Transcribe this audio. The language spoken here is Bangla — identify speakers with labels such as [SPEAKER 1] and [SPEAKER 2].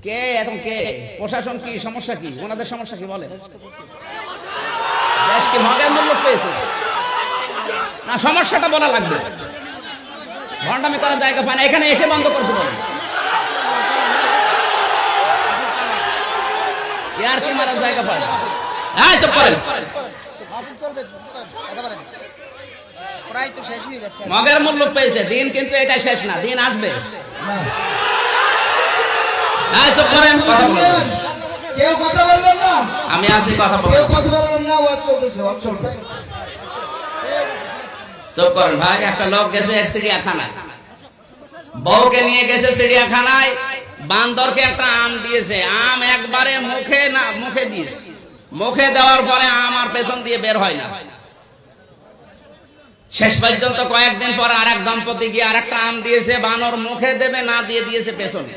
[SPEAKER 1] কে এখন কে প্রশাসন কি সমস্যা কি ওনাদের সমস্যা কি বলে দেশ কি মগের মূল্য পেয়েছে না সমস্যাটা বলা লাগবে ভণ্ডামি করার জায়গা পায় না এখানে এসে বন্ধ করতে বলেন ইয়ার কি মারার জায়গা পায় না হ্যাঁ চুপ করেন মগের মূল্য পেয়েছে দিন কিন্তু এটা শেষ না দিন আসবে হ্যাঁ চুপ করেন কথা বলেন
[SPEAKER 2] কেউ কথা বলবেন না
[SPEAKER 1] আমি আছি কথা বলবো
[SPEAKER 2] কেউ কথা বলবেন না ওয়াজ চলতেছে ওয়াজ চলবে
[SPEAKER 1] চুপ করেন ভাই একটা লোক গেছে এক চিড়িয়াখানায় বউকে নিয়ে গেছে চিড়িয়াখানায় বান্দরকে একটা আম দিয়েছে আম একবারে মুখে দিয়েছে মুখে দেওয়ার পরে আম আর পেছন দিয়ে বের হয় না শেষ পর্যন্ত কয়েকদিন পর আরেক দম্পতি গিয়ে আরেকটা আম দিয়েছে বানর মুখে দেবে না দিয়ে দিয়েছে পেছনে